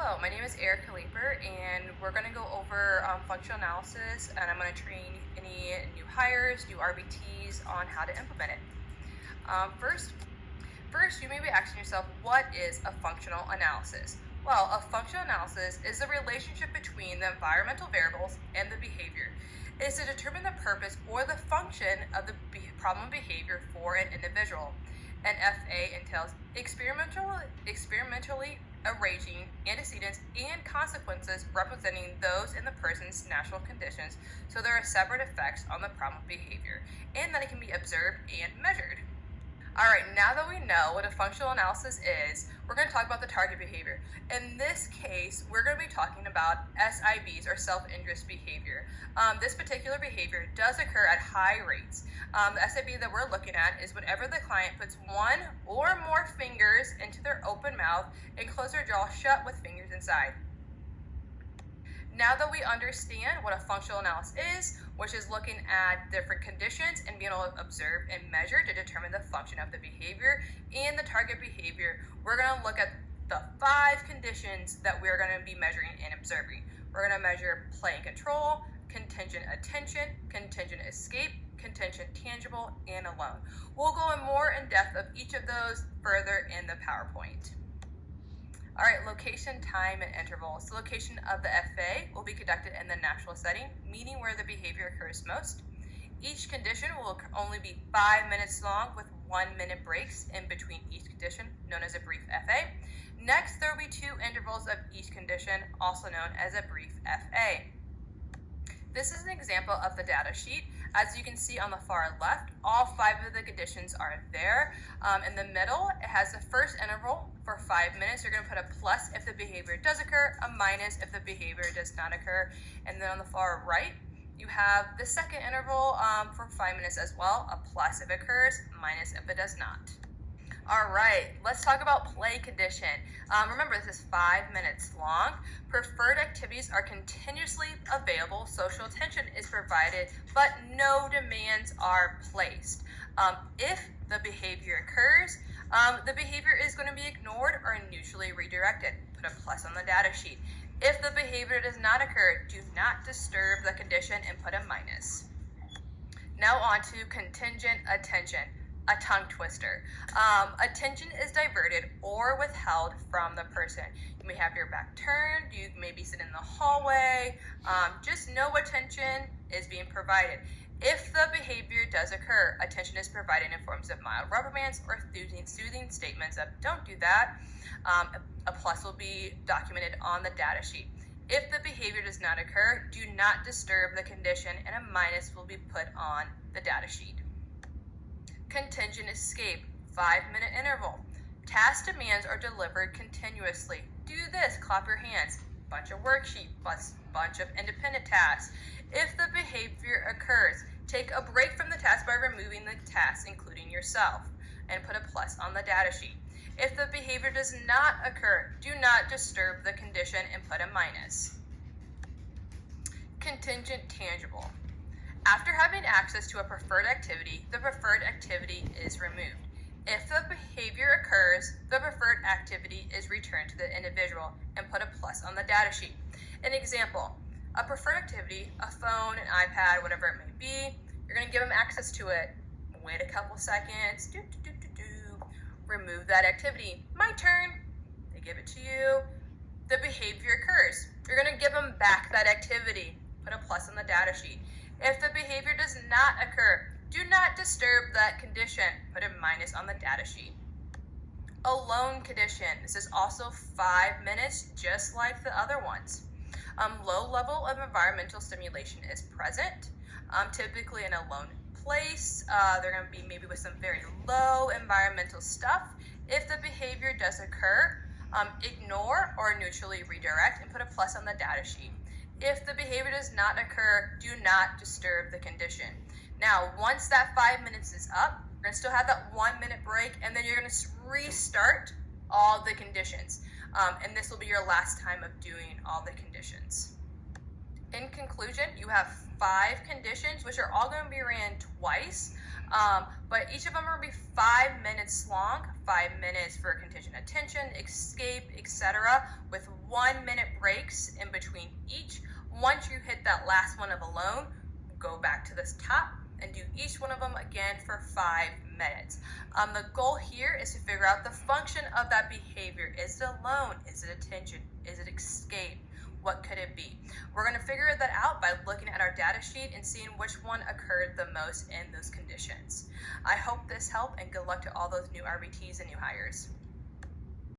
Hello, my name is Erica Leeper, and we're going to go over functional analysis, and I'm going to train any new hires, new RBTs on how to implement it. First, you may be asking yourself, what is a functional analysis? Well, a functional analysis is the relationship between the environmental variables and the behavior. It is to determine the purpose or the function of the problem behavior for an individual. An FA entails experimentally arranging antecedents and consequences representing those in the person's natural conditions, so there are separate effects on the problem behavior, and that it can be observed and measured. Alright, now that we know what a functional analysis is, we're going to talk about the target behavior. In this case, we're going to be talking about SIBs, or self-interest behavior. This particular behavior does occur at high rates. The SIB that we're looking at is whenever the client puts one or more fingers into their open mouth and close their jaw shut with fingers inside. Now that we understand what a functional analysis is, which is looking at different conditions and being able to observe and measure to determine the function of the behavior and the target behavior, we're going to look at the 5 conditions that we're going to be measuring and observing. We're going to measure play and control, contingent attention, contingent escape, contingent tangible, and alone. We'll go in more in depth of each of those further in the PowerPoint. Alright, location, time, and intervals. The location of the FA will be conducted in the natural setting, meaning where the behavior occurs most. Each condition will only be 5 minutes long with 1-minute breaks in between each condition, known as a brief FA. Next, there will be 2 intervals of each condition, also known as a brief FA. This is an example of the data sheet. As you can see on the far left, all 5 of the conditions are there. In the middle, it has the first interval for 5 minutes. You're going to put a plus if the behavior does occur, a minus if the behavior does not occur. And then on the far right, you have the second interval for 5 minutes as well, a plus if it occurs, minus if it does not. Alright, let's talk about play condition. Remember, this is 5 minutes long. Preferred activities are continuously available. Social attention is provided, but no demands are placed. If the behavior occurs, the behavior is going to be ignored or neutrally redirected. Put a plus on the data sheet. If the behavior does not occur, do not disturb the condition and put a minus. Now on to contingent attention. A tongue twister. Attention is diverted or withheld from the person. You may have your back turned, you may be sitting in the hallway, just no attention is being provided. If the behavior does occur, attention is provided in forms of mild reprimands or soothing statements of don't do that. A plus will be documented on the data sheet. If the behavior does not occur, do not disturb the condition, and a minus will be put on the data sheet. Contingent escape, 5-minute interval. Task demands are delivered continuously. Do this, clap your hands. Bunch of worksheet plus bunch of independent tasks. If the behavior occurs, take a break from the task by removing the task, including yourself, and put a plus on the data sheet. If the behavior does not occur, do not disturb the condition and put a minus. Contingent tangible. After having access to a preferred activity, the preferred activity is removed. If the behavior occurs, the preferred activity is returned to the individual and put a plus on the data sheet. An example, a preferred activity, a phone, an iPad, whatever it may be, you're going to give them access to it. Wait a couple seconds, remove that activity. My turn, they give it to you. The behavior occurs. You're going to give them back that activity. Put a plus on the data sheet. If the behavior does not occur, do not disturb that condition. Put a minus on the data sheet. Alone condition. This is also 5 minutes, just like the other ones. Low level of environmental stimulation is present, typically in a lone place. They're going to be maybe with some very low environmental stuff. If the behavior does occur, ignore or neutrally redirect and put a plus on the data sheet. If the behavior does not occur, do not disturb the condition. Now, once that 5 minutes is up, you're going to still have that 1-minute break, and then you're going to restart all the conditions. And this will be your last time of doing all the conditions. In conclusion, you have 5 conditions, which are all going to be ran twice. But each of them will be 5 minutes long, 5 minutes for contingent attention, escape, etc., with 1-minute breaks in between each. Once you hit that last one of alone, go back to this top and do each one of them again for 5 minutes. The goal here is to figure out the function of that behavior. Is it alone? Is it attention? Is it escape? What could it be? We're going to figure that out by looking at our data sheet and seeing which one occurred the most in those conditions. I hope this helped, and good luck to all those new RBTs and new hires.